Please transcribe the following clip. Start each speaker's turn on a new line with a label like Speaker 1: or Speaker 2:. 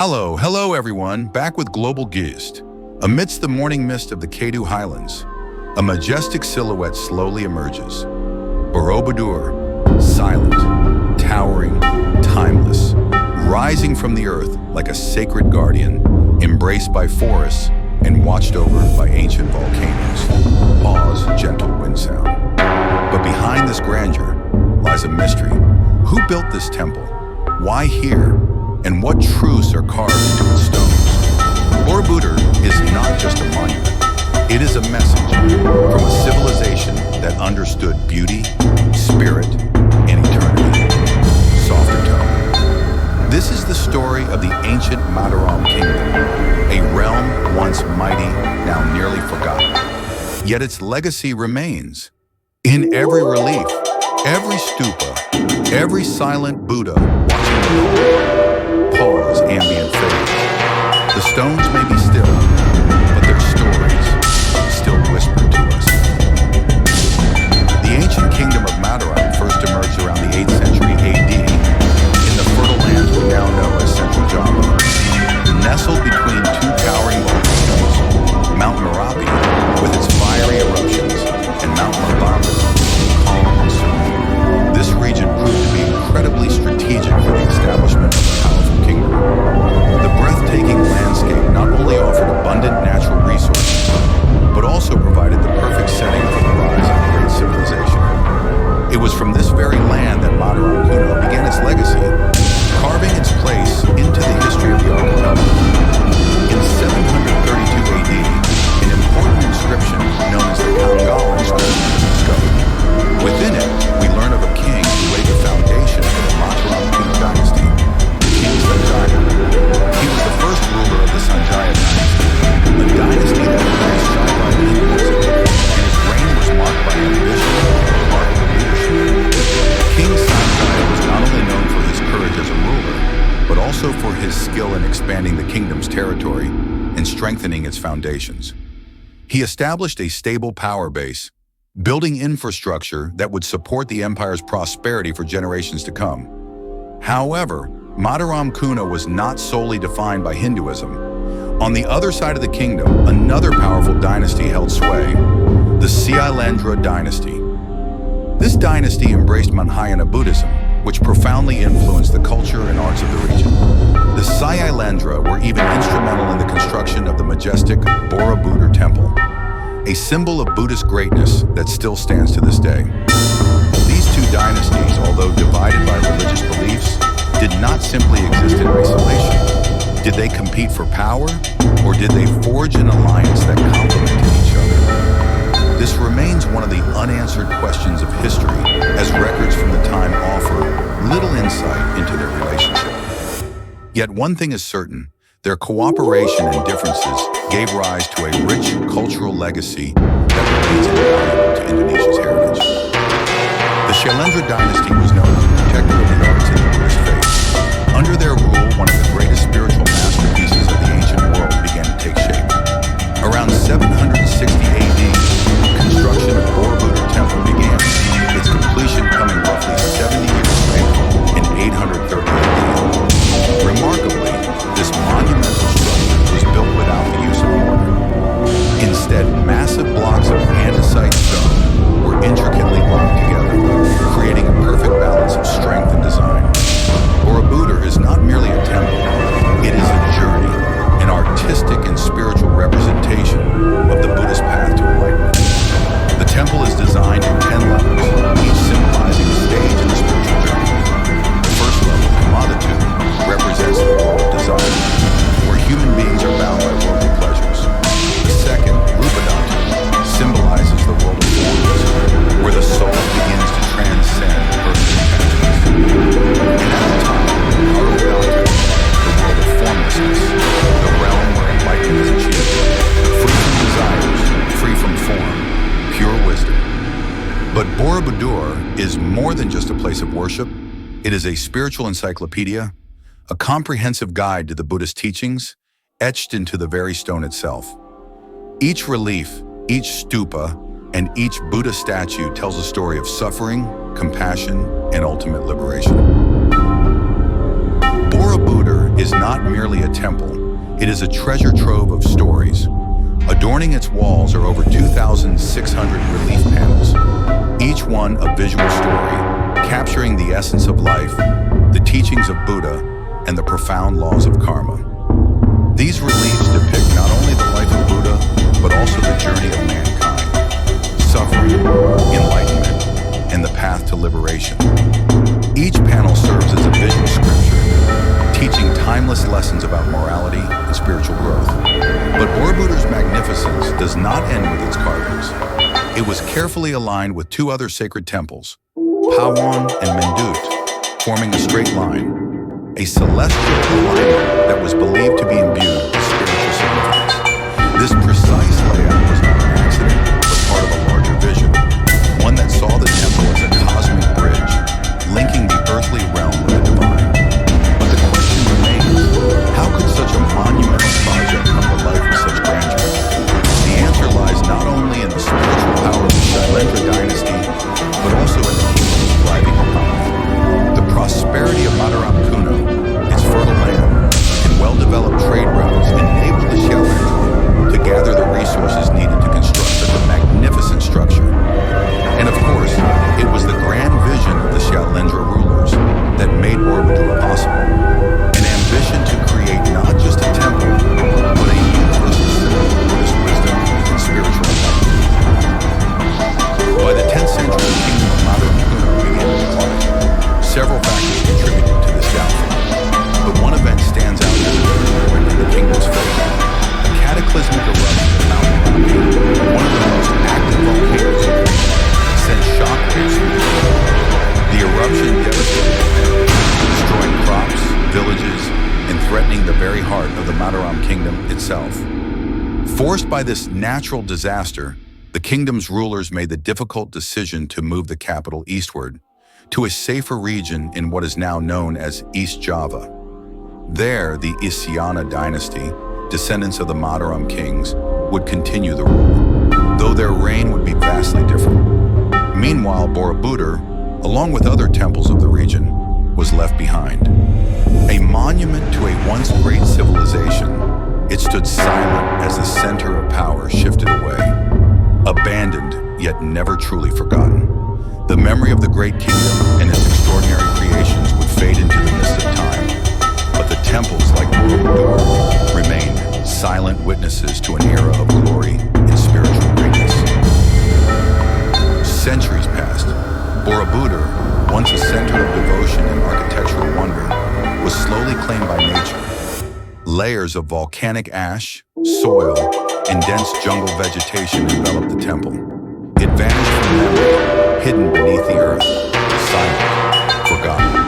Speaker 1: Hello everyone, back with Global Gist. Amidst the morning mist of the Kedu Highlands, a majestic silhouette slowly emerges. Borobudur, silent, towering, timeless, rising from the earth like a sacred guardian, embraced by forests and watched over by ancient volcanoes. Pause, gentle wind sound. But behind this grandeur lies a mystery. Who built this temple? Why here? And what truths are carved into its stones? Borobudur is not just a monument. It is a message from a civilization that understood beauty, spirit, and eternity. Softer tone. This is the story of the ancient Mataram kingdom, a realm once mighty, now nearly forgotten. Yet its legacy remains. In every relief, every stupa, every silent Buddha watching the world. Pause, ambient fade. The stones may be still, but their stories still whisper to us. The ancient kingdom of Mataram first emerged around the 8th century AD in the fertile lands we now know as Central Java. Nestled between two towering volcanoes, Mount Merapi, with its fiery eruptions, and Mount Mataram, calm and serene. This region proved to be incredibly strategic for the establishment of a powerful kingdom. The breathtaking landscape not only offered abundant natural resources, but also provided the perfect setting for the rise of a great civilization. It was from this very land that Mataram began its legacy, carving its place into the history of the archipelago. In 732 AD, an important inscription known as the Magelang inscription was discovered. Within it, we learn of a king who laid the foundation for the Mataram Dynasty, King Sanjaya. He was the first ruler of the Sanjaya Dynasty, a dynasty that embraced Shaiva Hinduism, and his reign was marked by ambition and remarkable leadership. King Sanjaya was not only known for his courage as a ruler, but also for his skill in expanding the kingdom's territory and strengthening its foundations. He established a stable power base, building infrastructure that would support the empire's prosperity for generations to come. However, Mataram Kuna was not solely defined by Hinduism. On the other side of the kingdom, another powerful dynasty held sway, the Syailendra Dynasty. This dynasty embraced Mahayana Buddhism, which profoundly influenced the culture and arts of the region. The Syailendra were even instrumental in the construction of the majestic Borobudur temple, a symbol of Buddhist greatness that still stands to this day. These two dynasties, although divided by religious beliefs, did not simply exist in isolation. Did they compete for power, or did they forge an alliance that complemented each other? This remains one of the unanswered questions of history, as records from the time offer little insight into their relationship. Yet one thing is certain: their cooperation and differences gave rise to a rich cultural legacy that remains invaluable to Indonesia's heritage. The Syailendra Dynasty was known as a protector of the arts and the Buddhist faith. Under their rule, one of the greatest spiritual masterpieces of the ancient world began to take shape. Around 760 AD, construction of Borobudur Temple began, its completion coming roughly 70 years later in 830 AD. Remarkably, this monumental structure was built without the use of mortar. Instead, massive blocks of andesite stone were intricately locked together, creating a perfect balance of strength and design. Borobudur is not merely a temple, it is a journey, an artistic and spiritual representation of the Buddhist path to enlightenment. The temple is designed in 10 levels, each symbolizing a stage in the spiritual journey. The first level, Kamadatu, represents the world of desire, where human beings are bound by worldly pleasures. The second, Rupadatu, symbolizes the world of forms, where the soul begins to transcend earthly attachments. And at the top, Arudatu, the world of formlessness, the realm where enlightenment is achieved, free from desires, free from form, pure wisdom. But Borobudur is more than just a place of worship. It is a spiritual encyclopedia, a comprehensive guide to the Buddhist teachings, etched into the very stone itself. Each relief, each stupa, and each Buddha statue tells a story of suffering, compassion, and ultimate liberation. Borobudur is not merely a temple, it is a treasure trove of stories. Adorning its walls are over 2,600 relief panels, each one a visual story, capturing the essence of life, the teachings of Buddha, and the profound laws of karma. These reliefs depict not only the life of Buddha, but also the journey of mankind, suffering, enlightenment, and the path to liberation. Each panel serves as a visual scripture, teaching timeless lessons about morality and spiritual growth. But Borobudur's magnificence does not end with its carvings. It was carefully aligned with two other sacred temples, Pawon and Mendut, forming a straight line, a celestial alignment that was believed to be imbued with spiritual significance. This precise layout was not an accident, but part of a larger vision, one that saw the temple as a cosmic bridge, linking the earthly realm with the divine. But the question remains, how could such a monumental project come to life with such grandeur? The answer lies not only in the spiritual power of the Syailendra Dynasty, but also in the kingdom's thriving economy. The prosperity of Mataram, its fertile land, and well-developed trade routes enabled the Syailendra to gather the resources needed to construct such a magnificent structure. And of course, it was the grand vision of the Syailendra rulers that made Borobudur possible. An ambition to create not just a temple, but a universal symbol of Buddhist wisdom and spiritual enlightenment. By the 10th century, the kingdom of Mataram began to decline. Several factors contributed to this downfall, but one event stands out as a turning point in the kingdom's fate. A cataclysmic eruption of Mount Merapi, one of the most active volcanoes in the world, sent shockwaves through the world. The eruption devastated the land, destroying crops, villages, and threatening the very heart of the Mataram kingdom itself. Forced by this natural disaster, the kingdom's rulers made the difficult decision to move the capital eastward, to a safer region in what is now known as East Java. There, the Syailendra Dynasty, descendants of the Mataram kings, would continue the rule, though their reign would be vastly different. Meanwhile, Borobudur, along with other temples of the region, was left behind. A monument to a once great civilization, it stood silent as the center of power shifted away. Abandoned, yet never truly forgotten. The memory of the great kingdom and its extraordinary creations would fade into the mist of time, but the temples like Borobudur remained silent witnesses to an era of glory and spiritual greatness. Centuries passed. Borobudur, once a center of devotion and architectural wonder, was slowly claimed by nature. Layers of volcanic ash, soil, and dense jungle vegetation enveloped the temple. It vanished from memory, hidden beneath the earth, silent, forgotten.